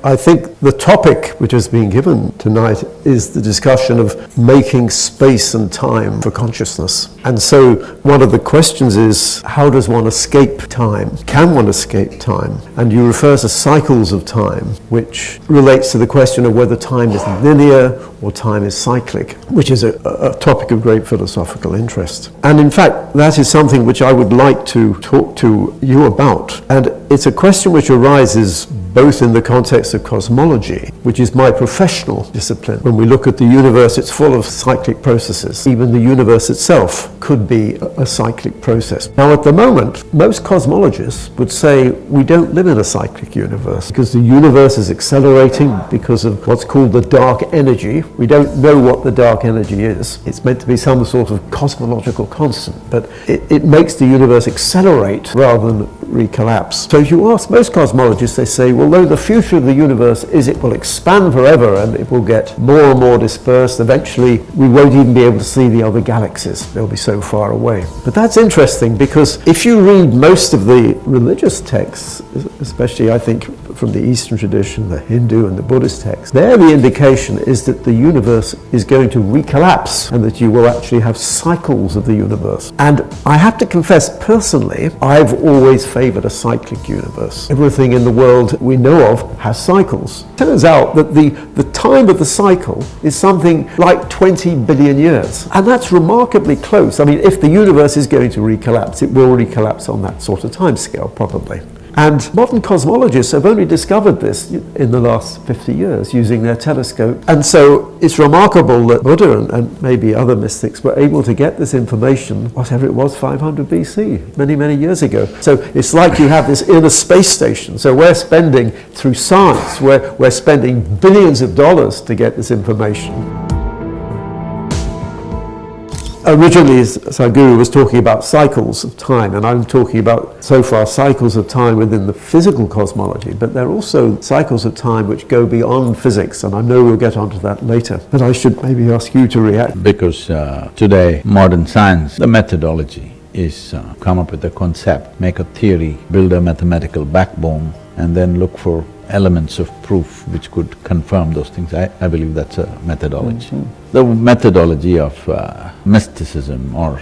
I think the topic which has been given tonight is the discussion of making space and time for consciousness. And so one of the questions is, how does one escape time? Can one escape time? And you refer to cycles of time, which relates to the question of whether time is linear or time is cyclic, which is a topic of great philosophical interest. And in fact, that is something which I would like to talk to you about. And it's a question which arises both in the context of cosmology, which is my professional discipline. When we look at the universe, it's full of cyclic processes. Even the universe itself could be a cyclic process. Now, at the moment, most cosmologists would say we don't live in a cyclic universe because the universe is accelerating because of what's called the dark energy. We don't know what the dark energy is. It's meant to be some sort of cosmological constant, but it makes the universe accelerate rather than recollapse. So if you ask most cosmologists, they say, well, although the future of the universe is it will expand forever and it will get more and more dispersed. Eventually, we won't even be able to see the other galaxies. They'll be so far away. But that's interesting because if you read most of the religious texts, especially I think from the Eastern tradition, the Hindu and the Buddhist texts, there the indication is that the universe is going to recollapse and that you will actually have cycles of the universe. And I have to confess, personally, I've always favored a cyclic universe. Everything in the world we know of has cycles. It turns out that the time of the cycle is something like 20 billion years. And that's remarkably close. I mean, if the universe is going to recollapse, it will recollapse on that sort of time scale, probably. And modern cosmologists have only discovered this in the last 50 years using their telescope. And so it's remarkable that Buddha and maybe other mystics were able to get this information, whatever it was, 500 BC, many, many years ago. So it's like you have this inner space station. So we're spending, through science, we're spending billions of dollars to get this information. Originally, Sadhguru was talking about cycles of time, and I'm talking about, so far, cycles of time within the physical cosmology, but there are also cycles of time which go beyond physics, and I know we'll get onto that later. But I should maybe ask you to react. Because today, modern science, the methodology is come up with a concept, make a theory, build a mathematical backbone, and then look for elements of proof which could confirm those things. I believe that's a methodology. Mm-hmm. The methodology of mysticism or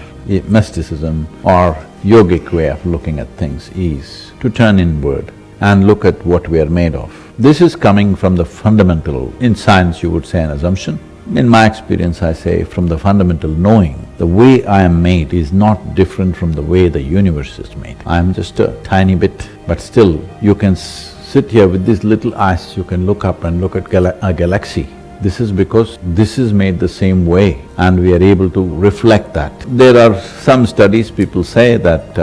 yogic way of looking at things is to turn inward and look at what we are made of. This is coming from the fundamental, in science you would say an assumption. In my experience, I say from the fundamental knowing, the way I am made is not different from the way the universe is made. I am just a tiny bit, but still you can sit here with these little eyes, you can look up and look at a galaxy. This is because this is made the same way and we are able to reflect that. There are some studies, people say that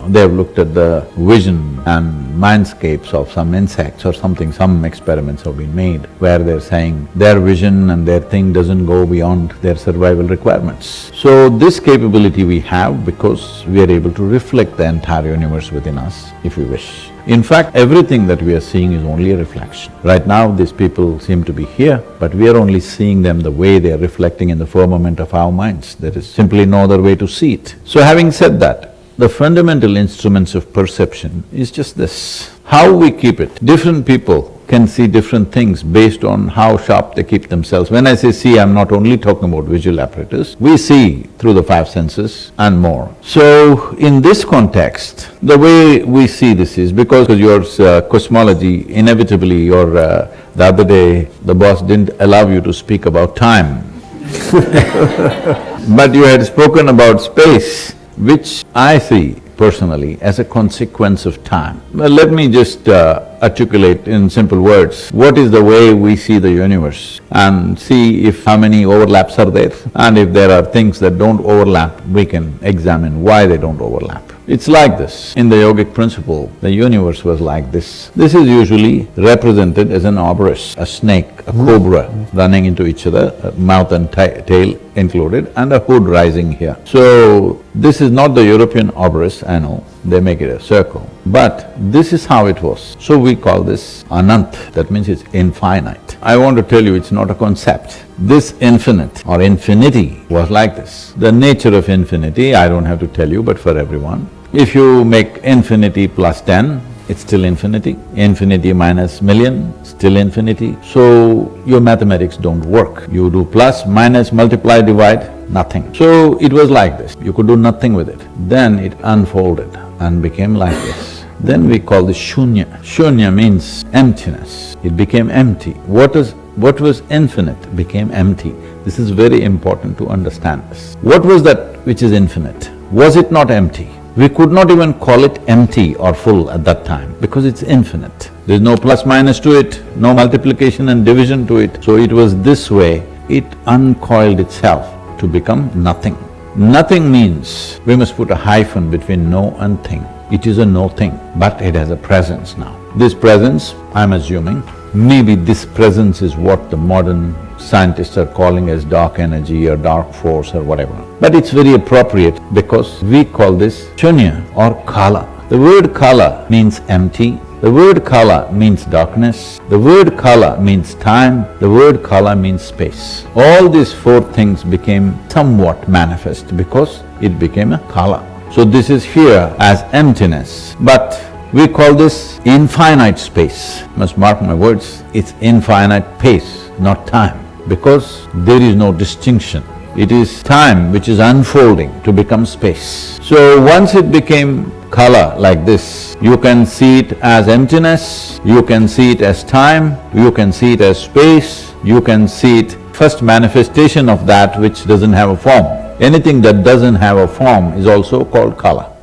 they have looked at the vision and mindscapes of some insects or something, some experiments have been made where they're saying their vision and their thing doesn't go beyond their survival requirements. So this capability we have because we are able to reflect the entire universe within us if we wish. In fact, everything that we are seeing is only a reflection. Right now, these people seem to be here, but we are only seeing them the way they are reflecting in the firmament of our minds. There is simply no other way to see it. So having said that, the fundamental instruments of perception is just this. How we keep it. Different people can see different things based on how sharp they keep themselves. When I say see, I'm not only talking about visual apparatus. We see through the five senses and more. So, in this context, the way we see this is because your cosmology, inevitably the other day, the boss didn't allow you to speak about time. But you had spoken about space, which I see personally as a consequence of time. Well, let me just articulate in simple words, what is the way we see the universe and see if how many overlaps are there, and if there are things that don't overlap, we can examine why they don't overlap. It's like this. In the yogic principle, the universe was like this. This is usually represented as an arborist, a snake, a cobra running into each other, mouth and tail included, and a hood rising here. So, this is not the European arborist, I know, they make it a circle. But this is how it was. So we call this anant, that means it's infinite. I want to tell you it's not a concept. This infinite or infinity was like this. The nature of infinity, I don't have to tell you, but for everyone. If you make infinity plus 10, it's still infinity. Infinity minus million, still infinity. So your mathematics don't work. You do plus, minus, multiply, divide, nothing. So it was like this, you could do nothing with it. Then it unfolded and became like this. Then we call this shunya. Shunya means emptiness. It became empty. What was infinite became empty. This is very important to understand this. What was that which is infinite? Was it not empty? We could not even call it empty or full at that time because it's infinite. There's no plus minus to it, no multiplication and division to it. So it was this way, it uncoiled itself to become nothing. Nothing means we must put a hyphen between no and thing. It is a no thing, but it has a presence now. This presence, I'm assuming, maybe this presence is what the modern scientists are calling as dark energy or dark force or whatever. But it's very appropriate because we call this shunya or kala. The word kala means empty, the word kala means darkness, the word kala means time, the word kala means space. All these four things became somewhat manifest because it became a kala. So this is here as emptiness, but we call this infinite space. Must mark my words, it's infinite pace, not time, because there is no distinction. It is time which is unfolding to become space. So once it became kala like this, you can see it as emptiness, you can see it as time, you can see it as space, you can see it first manifestation of that which doesn't have a form. Anything that doesn't have a form is also called kala.